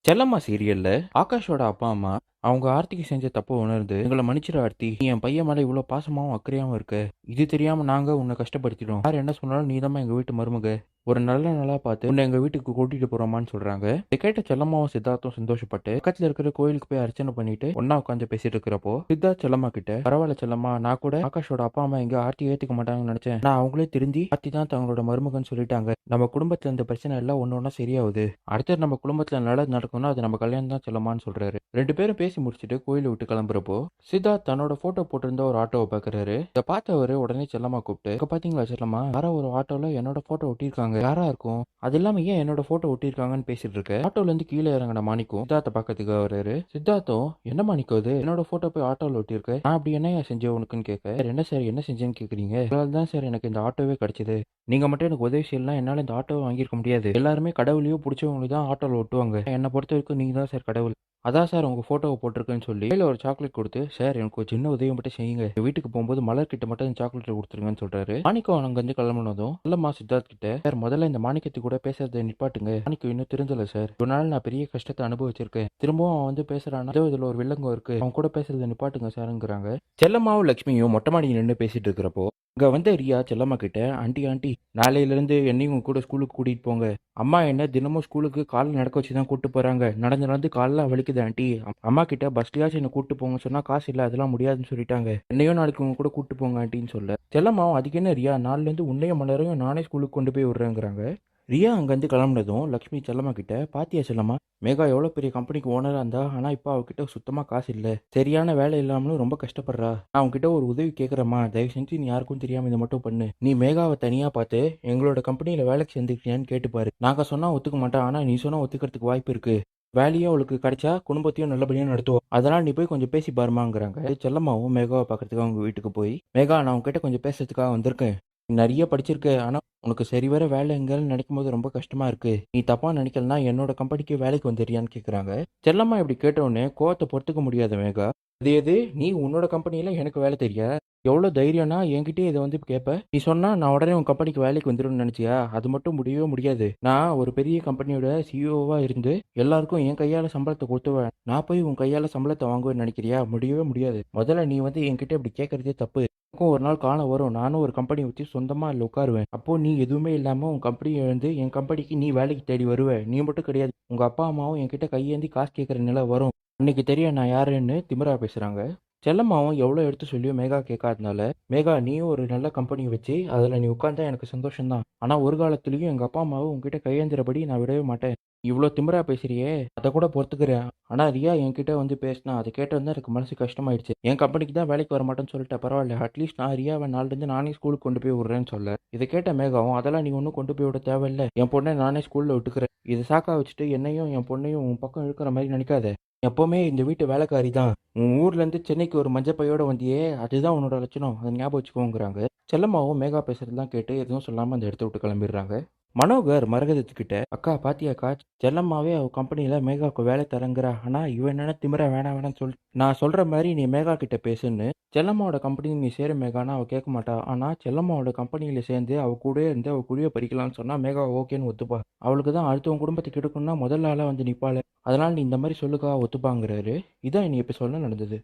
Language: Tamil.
செல்லம்மா சீரியல்ல ஆகாஷோட அப்பா அம்மா அவங்க ஆர்த்திக்கு செஞ்ச தப்ப உணர்ந்து எங்களை மன்னிச்சிரு ஆர்த்தி, நீ என் பையன் மேல இவ்வளவு பாசமாவும் அக்கறையாவும் இருக்க. இது தெரியாம நாங்க உன்னை கஷ்டப்படுத்திட்டோம். யார் என்ன சொன்னாலும் நீதாம்மா எங்க வீட்டு மருமக. ஒரு நல்ல நாளா பார்த்து உன்னை எங்க வீட்டுக்கு கூட்டிட்டு போறோமான்னு சொல்றாங்க. இதை கேட்ட செல்லம்மாவும் சித்தார்த்தும் சந்தோஷப்பட்டு பக்கத்துல இருக்கிற கோயிலுக்கு போய் அர்ச்சனை பண்ணிட்டு ஒன்னா உட்காந்து பேசிட்டு இருக்கிறப்போ சித்தார்த் செல்லம்மா கிட்ட, பரவாயில்ல செல்லம்மா, நான் கூட ஆகாஷோட அப்பா அம்மா எங்க ஆர்த்தி ஏத்துக்க மாட்டாங்கன்னு நினைச்சேன். நான் அவங்களே திருந்தி ஆர்த்தி தான் தங்களோட மருமகன் சொல்லிட்டாங்க. நம்ம குடும்பத்துல இந்த பிரச்சனை எல்லாம் ஒன்னு ஒன்னா சரியாகுது. அடுத்து நம்ம குடும்பத்துல நல்லது நடக்கும்னா அது நம்ம கல்யாணம் தான் செல்லம்மான்னு சொல்றாரு. ரெண்டு பேரும் பேசி முடிச்சுட்டு கோயிலை விட்டு கிளம்புறப்போ சித்தார்த் தன்னோட போட்டோ போட்டிருந்த ஒரு ஆட்டோவை பாக்குறாரு. இதை பார்த்தவரு உடனே செல்லம்மா கூப்பிட்டு, "இங்க பாத்தீங்களா செல்லம்மா, யாரோ ஒரு ஆட்டோல என்னோட போட்டோ ஒட்டியிருக்காங்க. யாரா இருக்கும்? அது இல்லாம ஏன் என்னோட போட்டோ ஒட்டியிருக்காங்கன்னு பேசிட்டு இருக்க." ஆட்டோல இருந்து கீழே இறங்கின மாணிக்கம் சித்தார்த்த பக்கத்துக்கு வர்றாரு. சித்தார்த்தும், "என்ன மாணிக்கம் இது? என்னோட போட்டோ போய் ஆட்டோல ஒட்டியிருக்க. நான் அப்படி என்ன செஞ்சேன் உனக்குன்னு கேட்க, "சார், என்ன சார் என்ன செஞ்சேன்னு கேக்குறீங்க? அதனால தான் சார் எனக்கு இந்த ஆட்டோவே கிடைச்சது. நீங்க மட்டும் எனக்கு உதவி செய்யலாம், என்னால இந்த ஆட்டோவை வாங்கியிருக்க முடியாது. எல்லாருமே கடவுளையோ பிடிச்சவங்களுக்கு தான் ஆட்டோல ஒட்டுவாங்க. என்னை பொறுத்த வரைக்கும் நீங்க தான் சார் கடவுள். அதான் சார் உங்க போட்டோவை போட்டிருக்கேன்னு சொல்லி கையில ஒரு சாக்லேட் கொடுத்து, சார் எனக்கு ஒரு சின்ன உதவி மட்டும் செய்யுங்க. எங்க வீட்டுக்கு போகும்போது மலர் கிட்ட மட்டும் இந்த சாக்லேட் கொடுத்துருங்கன்னு சொல்றாரு. மாணிக்கம் அங்க வந்து கிளம்பினதும் செல்லம்மா சித்தார்த் கிட்ட, சார் முதல்ல இந்த மாணிக்கத்து கூட பேசுறதை நிப்பாட்டுங்க. மாணிக்கம் இன்னும் திருந்தல சார். ஒரு நாள் நான் பெரிய கஷ்டத்தை அனுபவிச்சிருக்கேன். திரும்பவும் அவன் வந்து பேசுறான்னா ஏதோ இதுல ஒரு வில்லங்கம் இருக்கு. அவன் கூட பேசுறதை நிப்பாட்டுங்க சாருங்கிறாங்க. செல்லம்மாவும் லட்சுமியும் மொட்டை மாடி நின்று பேசிட்டு இருக்கிறப்போ இங்க வந்து ரியா செல்லம்மா கிட்ட, ஆண்டி ஆண்டி, நாளையில இருந்து என்னையும் உங்க கூட ஸ்கூலுக்கு கூட்டிட்டு போங்க. அம்மா என்ன தினமும் ஸ்கூலுக்கு காலைல நடக்க வச்சு தான் கூட்டு போறாங்க. நடந்து நடந்து காலெல்லாம் வலிக்குது ஆண்டி. அம்மா கிட்ட பஸ்லயாச்சும் என்ன கூட்டு போங்க சொன்னா காசு இல்ல, அதெல்லாம் முடியாதுன்னு சொல்லிட்டாங்க. என்னையும் நாளைக்கு உங்க கூட கூட்டு போங்க ஆண்டின்னு சொல்ல, செல்லம்மாவும் அதுக்கு என்ன ரியா, நாளைல இருந்து உன்னையும் மலரையும் நானே ஸ்கூலுக்கு கொண்டு போய் விடுறேங்கிறாங்க. ரியா அங்கேருந்து கிளம்புனதும் லக்ஷ்மி செல்லம்மா கிட்ட, பாத்தியா செல்லம்மா, மேகா எவ்வளோ பெரிய கம்பெனிக்கு ஓனராக இருந்தா, ஆனால் இப்போ அவகிட்ட சுத்தமாக காசு இல்லை. சரியான வேலை இல்லாமலும் ரொம்ப கஷ்டப்படுறா. நான் அவங்ககிட்ட ஒரு உதவி கேட்குறேம்மா, தயவு செஞ்சு நீ யாருக்கும் தெரியாமல் இதை மட்டும் பண்ணு. நீ மேகாவை தனியாக பார்த்து எங்களோட கம்பெனியில் வேலைக்கு சேர்ந்துக்கிட்டியான்னு கேட்டுப்பாரு. நாங்கள் சொன்னால் ஒத்துக்க மாட்டேன், ஆனால் நீ சொன்னால் ஒத்துக்கிறதுக்கு வாய்ப்பு இருக்கு. வேலையும் அவளுக்கு கிடைச்சா குடும்பத்தையும் நல்லபடியாக நடத்துவோம். அதனால் நீ போய் கொஞ்சம் பேசி பாருமாங்கிறாங்க. செல்லம்மாவும் மேகாவை பார்க்கறதுக்கு அவங்க வீட்டுக்கு போய், மேகா, நான் உங்ககிட்ட கொஞ்சம் பேசுறதுக்காக வந்திருக்கேன். நீ நிறைய படிச்சிருக்க, ஆனா உனக்கு சரிவர வேலை எங்கன்னு நினைக்கும் போது ரொம்ப கஷ்டமா இருக்கு. நீ தப்பா நினைக்கலனா என்னோட கம்பெனிக்கு வேலைக்கு வந்துடுறியான்னு கேக்குறாங்க. செல்லம்மா இப்படி கேட்ட உடனே கோவத்தை பொறுத்துக்க முடியாத மேகா, அது எது, நீ உன்னோட கம்பெனியில எனக்கு வேலை தெரியா? எவ்வளவு தைரியம்னா என்கிட்டயே இதை வந்து கேட்ப? நீ சொன்னா நான் உடனே உன் கம்பெனிக்கு வேலைக்கு வந்துடும் நினைச்சியா? அது மட்டும் முடியவே முடியாது. நான் ஒரு பெரிய கம்பெனியோட சிஇஓவா இருந்து எல்லாருக்கும் என் கையால சம்பளத்தை கொடுத்துவேன். நான் போய் உன் கையால சம்பளத்தை வாங்குவேன்னு நினைக்கிறியா? முடியவே முடியாது. முதல்ல நீ வந்து என்கிட்ட இப்படி கேட்கறதே தப்பு. எனக்கும் ஒரு நாள் காலம் வரும், நானும் ஒரு கம்பெனி வச்சு சொந்தமா அதில் உட்காருவேன். அப்போ நீ எதுவுமே இல்லாம உன் கம்பெனி இழந்து என் கம்பெனிக்கு நீ வேலைக்கு தேடி வருவ. நீ மட்டும் கிடையாது, உங்க அப்பா அம்மாவும் என்கிட்ட கையேந்தி காசு கேட்கற நிலை வரும். அன்னைக்கு தெரியும் நான் யாருன்னு திமிரா பேசுறாங்க. செல்லம்மாவும் எவ்வளோ எடுத்து சொல்லியும் மேகா கேட்காதனால, மேகா, நீயும் ஒரு நல்ல கம்பெனி வச்சு அதில் நீ உட்காந்தா எனக்கு சந்தோஷம்தான். ஆனால் ஒரு காலத்துலேயும் எங்கள் அப்பா அம்மாவும் உங்ககிட்ட கையேந்திரபடி நான் விடவே மாட்டேன். இவ்வளோ திமிரா பேசுறியே, அதை கூட பொறுத்துக்கிறேன். ஆனால் ரியா என்கிட்ட வந்து பேசினா அதை கேட்டு வந்து எனக்கு மனசு கஷ்டமாயிடுச்சு. என் கம்பெனிக்கு தான் வேலைக்கு வர மாட்டேன்னு சொல்லிட்டேன், பரவாயில்ல, அட்லீஸ்ட் நான் ரியாவை நாளிலிருந்து நானே ஸ்கூலுக்கு கொண்டு போய் விடுறேன்னு சொல்ல, இதை கேட்ட மேகாவும், அதெல்லாம் நீ ஒன்றும் கொண்டு போய் விட தேவையில்லை, என் பொண்ணை நானே ஸ்கூலில் விட்டுக்கிறேன். இதை சாக்கா வச்சுட்டு என்னையும் என் பொண்ணையும் உன் பக்கம் இழுக்கிற மாதிரி நினைக்காத. எப்பவுமே இந்த வீட்டு வேலைக்காரி தான். உன் ஊர்ல இருந்து சென்னைக்கு ஒரு மஞ்சள் பையோட வந்தியே, அதுதான் உன்னோட லட்சணம், அதை ஞாபகம் வச்சுக்கோங்கிறாங்க. செல்லம்மாவும் மேகா பேசுறதுலாம் கேட்டு எதுவும் சொல்லாம அந்த இடத்த விட்டு கிளம்பிடுறாங்க. மனோகர் மரகதத்துக்கிட்ட, அக்கா பாத்தியாக்கா, செல்லம்மாவே அவ கம்பெனியில மேகாவுக்கு வேலை தரங்குறா. ஆனா இவன் என்னன்னா திமிரா வேணாம் வேணாம்னு சொல்லி, நான் சொல்ற மாதிரி நீ மேகா கிட்ட பேசுன்னு. செல்லம்மாவோட கம்பெனி நீ சேர மேகானா அவ கேட்க மாட்டா. ஆனா செல்லம்மாவோட கம்பெனியில சேர்ந்து அவ கூட இருந்து அவ குழிய பறிக்கலாம்னு சொன்னா மேகா ஓகேன்னு ஒத்துப்பா. அவளுக்கு தான் அடுத்தவங்க குடும்பத்துக்கு எடுக்கணும்னா முதல் ஆளா வந்து நிப்பாள. அதனால நீ இந்த மாதிரி சொல்லுக்கா, ஒத்துப்பாங்கிறாரு. இதான் நீ இப்ப சொல்ல நடந்தது.